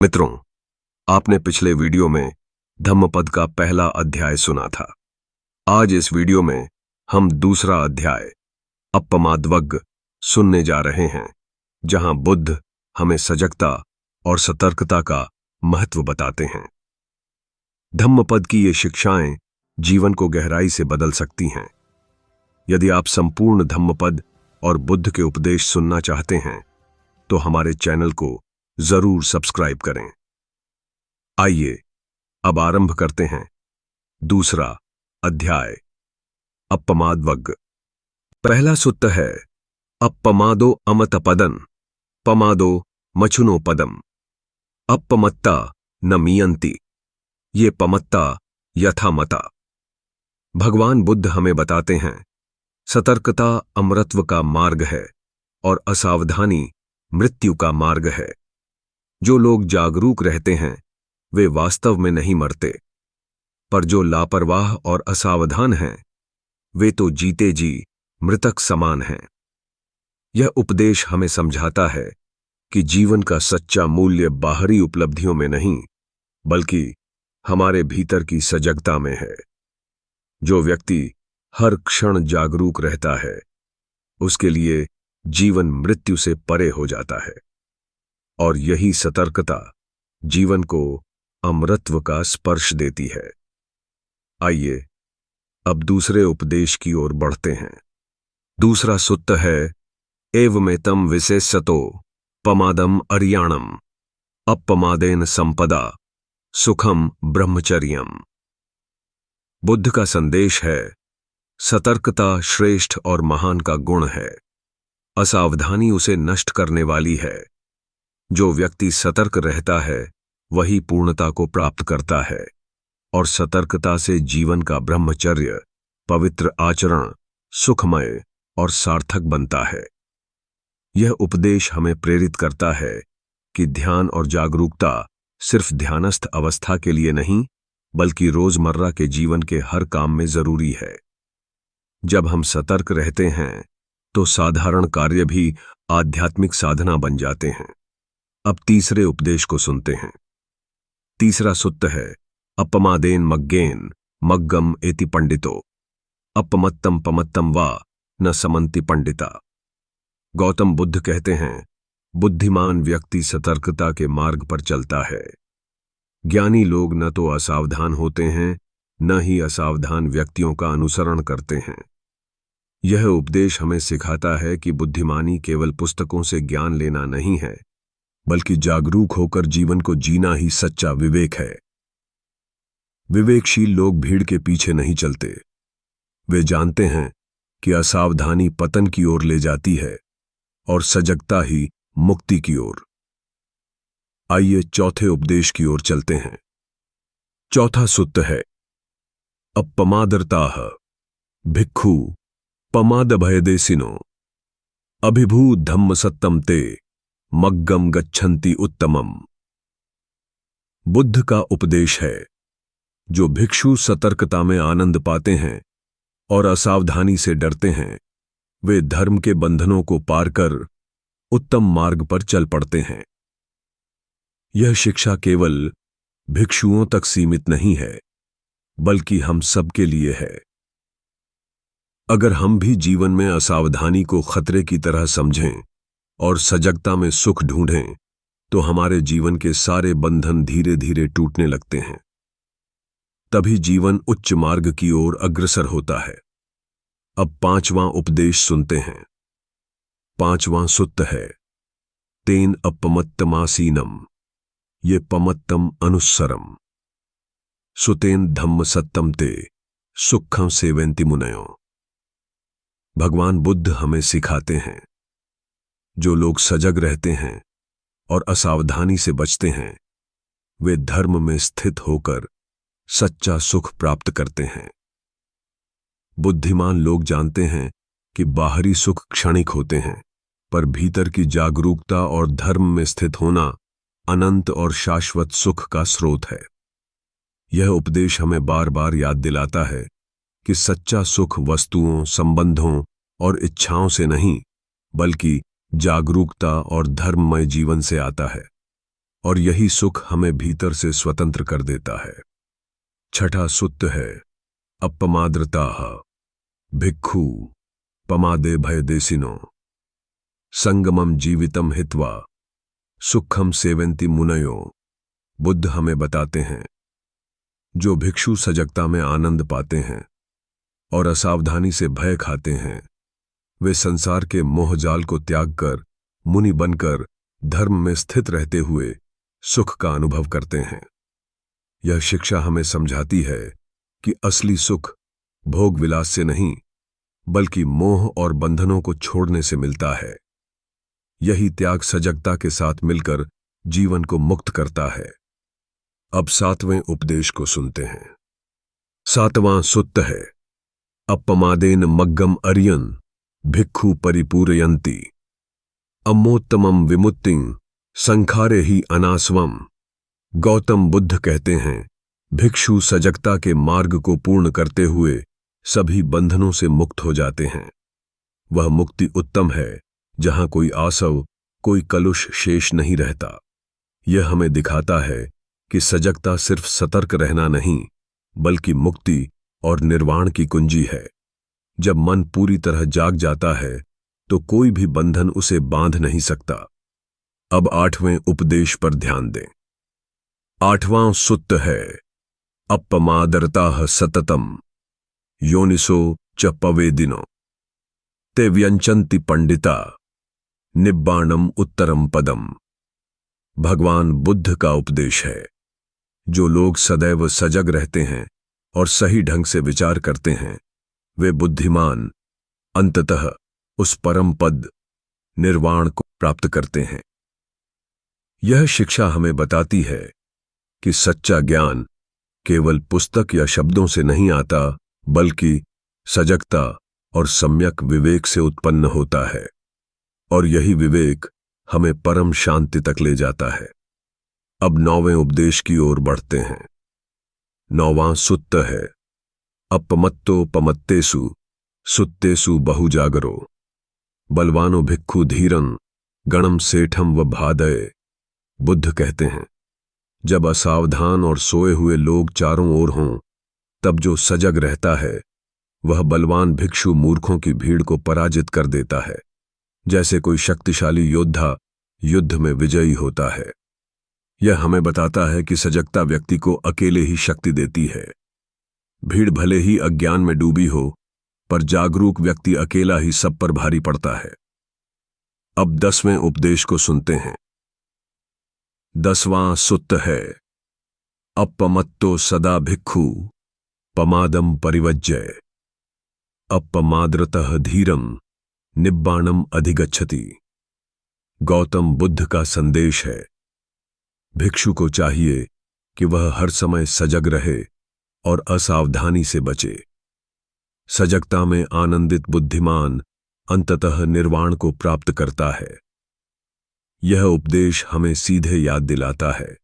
मित्रों, आपने पिछले वीडियो में धम्मपद का पहला अध्याय सुना था। आज इस वीडियो में हम दूसरा अध्याय अपमादवग्ग सुनने जा रहे हैं, जहां बुद्ध हमें सजगता और सतर्कता का महत्व बताते हैं। धम्मपद की ये शिक्षाएं जीवन को गहराई से बदल सकती हैं। यदि आप संपूर्ण धम्मपद और बुद्ध के उपदेश सुनना चाहते हैं तो हमारे चैनल को जरूर सब्सक्राइब करें। आइए अब आरंभ करते हैं दूसरा अध्याय अपमादवग्ग। पहला सूत्र है अपमादो अमतपदन पमादो मछुनो पदम। अपमत्ता न मीयंती, ये पमत्ता यथामता। भगवान बुद्ध हमें बताते हैं सतर्कता अमरत्व का मार्ग है और असावधानी मृत्यु का मार्ग है। जो लोग जागरूक रहते हैं वे वास्तव में नहीं मरते, पर जो लापरवाह और असावधान हैं वे तो जीते जी मृतक समान हैं। यह उपदेश हमें समझाता है कि जीवन का सच्चा मूल्य बाहरी उपलब्धियों में नहीं बल्कि हमारे भीतर की सजगता में है। जो व्यक्ति हर क्षण जागरूक रहता है उसके लिए जीवन मृत्यु से परे हो जाता है, और यही सतर्कता जीवन को अमरत्व का स्पर्श देती है। आइए अब दूसरे उपदेश की ओर बढ़ते हैं। दूसरा सूत्र है एवमेतम विशेषतो पमादम अर्याणम अपमादेन संपदा सुखम ब्रह्मचर्यम। बुद्ध का संदेश है सतर्कता श्रेष्ठ और महान का गुण है, असावधानी उसे नष्ट करने वाली है। जो व्यक्ति सतर्क रहता है वही पूर्णता को प्राप्त करता है, और सतर्कता से जीवन का ब्रह्मचर्य पवित्र आचरण सुखमय और सार्थक बनता है। यह उपदेश हमें प्रेरित करता है कि ध्यान और जागरूकता सिर्फ ध्यानस्थ अवस्था के लिए नहीं बल्कि रोजमर्रा के जीवन के हर काम में जरूरी है। जब हम सतर्क रहते हैं तो साधारण कार्य भी आध्यात्मिक साधना बन जाते हैं। अब तीसरे उपदेश को सुनते हैं। तीसरा सूत्र है अपमादेन मग्गेन मग्गम एति पंडितो अपमत्तम पमत्तम वा न समन्ति पंडिता। गौतम बुद्ध कहते हैं बुद्धिमान व्यक्ति सतर्कता के मार्ग पर चलता है। ज्ञानी लोग न तो असावधान होते हैं न ही असावधान व्यक्तियों का अनुसरण करते हैं। यह उपदेश हमें सिखाता है कि बुद्धिमानी केवल पुस्तकों से ज्ञान लेना नहीं है बल्कि जागरूक होकर जीवन को जीना ही सच्चा विवेक है। विवेकशील लोग भीड़ के पीछे नहीं चलते। वे जानते हैं कि असावधानी पतन की ओर ले जाती है और सजगता ही मुक्ति की ओर। आइए चौथे उपदेश की ओर चलते हैं। चौथा सूत्र है अपमादरताः भिक्खु पमादभयदेसिनो अभिभूत धम्म सत्तम ते मग्गम गच्छन्ति उत्तमम। बुद्ध का उपदेश है जो भिक्षु सतर्कता में आनंद पाते हैं और असावधानी से डरते हैं वे धर्म के बंधनों को पार कर उत्तम मार्ग पर चल पड़ते हैं। यह शिक्षा केवल भिक्षुओं तक सीमित नहीं है बल्कि हम सब के लिए है। अगर हम भी जीवन में असावधानी को खतरे की तरह समझें और सजगता में सुख ढूंढें तो हमारे जीवन के सारे बंधन धीरे धीरे टूटने लगते हैं। तभी जीवन उच्च मार्ग की ओर अग्रसर होता है। अब पांचवां उपदेश सुनते हैं। पांचवां सूत्र है तेन अपमत्तमासीनम ये पमत्तम अनुस्सरम सुतेन धम्म सत्तम ते सुखम सेवंति मुनयो। भगवान बुद्ध हमें सिखाते हैं जो लोग सजग रहते हैं और असावधानी से बचते हैं वे धर्म में स्थित होकर सच्चा सुख प्राप्त करते हैं। बुद्धिमान लोग जानते हैं कि बाहरी सुख क्षणिक होते हैं पर भीतर की जागरूकता और धर्म में स्थित होना अनंत और शाश्वत सुख का स्रोत है। यह उपदेश हमें बार बार याद दिलाता है कि सच्चा सुख वस्तुओं, संबंधों और इच्छाओं से नहीं बल्कि जागरूकता और धर्ममय जीवन से आता है। और यही सुख हमें भीतर से स्वतंत्र कर देता है। छठा सुत्त है अपमाद्रताः भिक्खु पमादे भयदेसिनो संगमम जीवितम हित्वा सुखम सेवंती मुनयो। बुद्ध हमें बताते हैं, जो भिक्षु सजगता में आनंद पाते हैं और असावधानी से भय खाते हैं, वे संसार के मोहजाल को त्याग कर मुनि बनकर धर्म में स्थित रहते हुए सुख का अनुभव करते हैं। यह शिक्षा हमें समझाती है कि असली सुख भोग विलास से नहीं, बल्कि मोह और बंधनों को छोड़ने से मिलता है। यही त्याग सजगता के साथ मिलकर जीवन को मुक्त करता है। अब सातवें उपदेश को सुनते हैं। सातवां सुत्त है अपमादेन मग्गम अर्यन भिक्खु परिपूरयन्ति अमोत्तमम विमुक्तिं संखारे ही अनास्वम। गौतम बुद्ध कहते हैं, भिक्षु सजगता के मार्ग को पूर्ण करते हुए सभी बंधनों से मुक्त हो जाते हैं। वह मुक्ति उत्तम है जहां कोई आसव, कोई कलुष शेष नहीं रहता। यह हमें दिखाता है कि सजगता सिर्फ सतर्क रहना नहीं, बल्कि मुक्ति और निर्वाण की कुंजी है। जब मन पूरी तरह जाग जाता है तो कोई भी बंधन उसे बांध नहीं सकता। अब आठवें उपदेश पर ध्यान दें। आठवां सुत्त है अपमादरताः सततम योनिसो च पवेदिनो ते व्यंचन्ति पंडिता निब्बाणम उत्तरम पदम। भगवान बुद्ध का उपदेश है, जो लोग सदैव सजग रहते हैं और सही ढंग से विचार करते हैं, वे बुद्धिमान अंततः उस परम पद निर्वाण को प्राप्त करते हैं। यह शिक्षा हमें बताती है कि सच्चा ज्ञान केवल पुस्तक या शब्दों से नहीं आता, बल्कि सजगता और सम्यक विवेक से उत्पन्न होता है, और यही विवेक हमें परम शांति तक ले जाता है। अब नौवें उपदेश की ओर बढ़ते हैं। नौवां सुत्त है अपमत्तोपमत्तेषु सुत्तेषु बहुजागरो बलवानो भिक्खु धीरं गणम सेठम व भादय। बुद्ध कहते हैं, जब असावधान और सोए हुए लोग चारों ओर हों, तब जो सजग रहता है वह बलवान भिक्षु मूर्खों की भीड़ को पराजित कर देता है, जैसे कोई शक्तिशाली योद्धा युद्ध में विजयी होता है। यह हमें बताता है कि सजगता व्यक्ति को अकेले ही शक्ति देती है। भीड़ भले ही अज्ञान में डूबी हो, पर जागरूक व्यक्ति अकेला ही सब पर भारी पड़ता है। अब 10वें उपदेश को सुनते हैं। 10वां सुत्त है अपमत्तो सदा भिक्खु पमादम परिवज्य अपमाद्रतः धीरम निब्बाणम अधिगच्छति। गौतम बुद्ध का संदेश है, भिक्षु को चाहिए कि वह हर समय सजग रहे और असावधानी से बचे। सजगता में आनंदित बुद्धिमान अंततः निर्वाण को प्राप्त करता है। यह उपदेश हमें सीधे याद दिलाता है,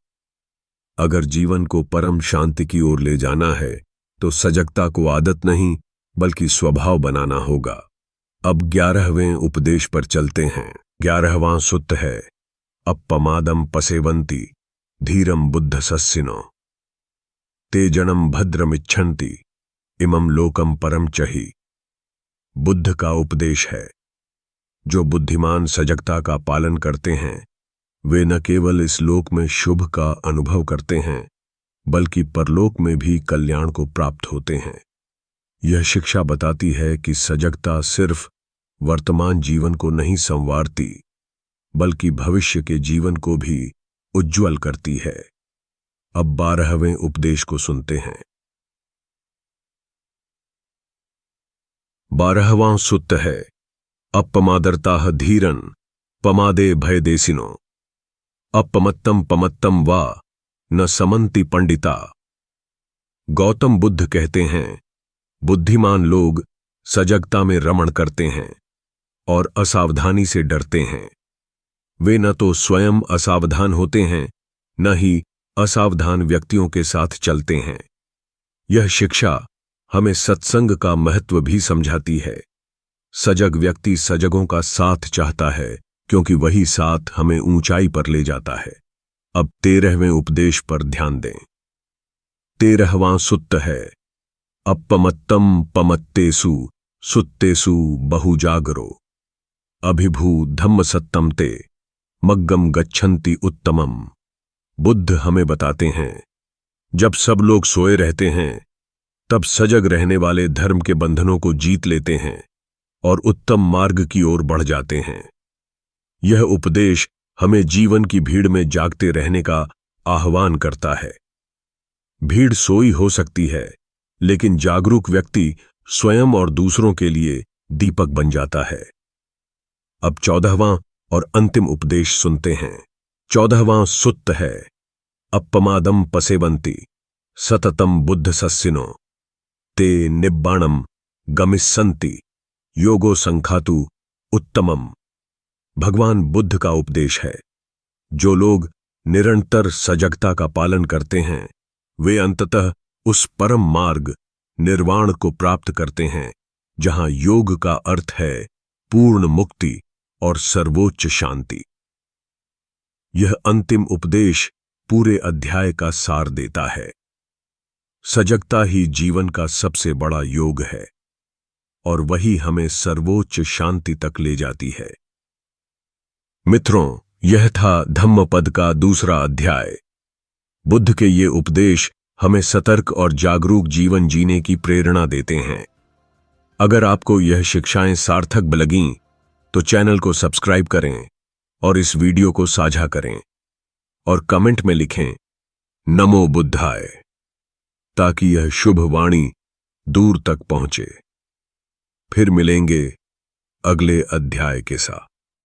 अगर जीवन को परम शांति की ओर ले जाना है तो सजगता को आदत नहीं, बल्कि स्वभाव बनाना होगा। अब 11वें उपदेश पर चलते हैं। 11वां सुत्त है अपमादम पसेवंती धीरम बुद्ध सस्सिनो तेजनम भद्रमिच्छन्ति इमं लोकम परम चहि। बुद्ध का उपदेश है, जो बुद्धिमान सजगता का पालन करते हैं, वे न केवल इस लोक में शुभ का अनुभव करते हैं, बल्कि परलोक में भी कल्याण को प्राप्त होते हैं। यह शिक्षा बताती है कि सजगता सिर्फ वर्तमान जीवन को नहीं संवारती, बल्कि भविष्य के जीवन को भी उज्ज्वल करती है। अब 12वें उपदेश को सुनते हैं। 12वां सुत्त है अपमादरताः धीरन पमादे भयदेसिनो अपमत्तम पमत्तम वा न समन्ति पंडिता। गौतम बुद्ध कहते हैं, बुद्धिमान लोग सजगता में रमण करते हैं और असावधानी से डरते हैं। वे न तो स्वयं असावधान होते हैं, न ही असावधान व्यक्तियों के साथ चलते हैं। यह शिक्षा हमें सत्संग का महत्व भी समझाती है। सजग व्यक्ति सजगों का साथ चाहता है, क्योंकि वही साथ हमें ऊंचाई पर ले जाता है। अब 13वें उपदेश पर ध्यान दें। 13वां सुत्त है, अपमत्तम पमत्तेसु सुत्तेसु बहुजागरो अभिभू धम्म सत्तम ते मग्गम गच्छन्ति उत्तमम। बुद्ध हमें बताते हैं, जब सब लोग सोए रहते हैं तब सजग रहने वाले धर्म के बंधनों को जीत लेते हैं और उत्तम मार्ग की ओर बढ़ जाते हैं। यह उपदेश हमें जीवन की भीड़ में जागते रहने का आह्वान करता है। भीड़ सोई हो सकती है, लेकिन जागरूक व्यक्ति स्वयं और दूसरों के लिए दीपक बन जाता है। अब 14वां और अंतिम उपदेश सुनते हैं। 14वां सुत्त है, अपमादम पसेवंती सततम बुद्ध सस्सिनो ते निब्बाणम गमिस्सन्ति योगो संखातु उत्तमम। भगवान बुद्ध का उपदेश है, जो लोग निरंतर सजगता का पालन करते हैं वे अंततः उस परम मार्ग निर्वाण को प्राप्त करते हैं जहां योग का अर्थ है पूर्ण मुक्ति और सर्वोच्च शांति। यह अंतिम उपदेश पूरे अध्याय का सार देता है। सजगता ही जीवन का सबसे बड़ा योग है और वही हमें सर्वोच्च शांति तक ले जाती है। मित्रों, यह था धम्मपद का दूसरा अध्याय। बुद्ध के ये उपदेश हमें सतर्क और जागरूक जीवन जीने की प्रेरणा देते हैं। अगर आपको यह शिक्षाएं सार्थक लगीं तो चैनल को सब्सक्राइब करें और इस वीडियो को साझा करें और कमेंट में लिखें नमो बुद्धाय, ताकि यह शुभ वाणी दूर तक पहुंचे। फिर मिलेंगे अगले अध्याय के साथ।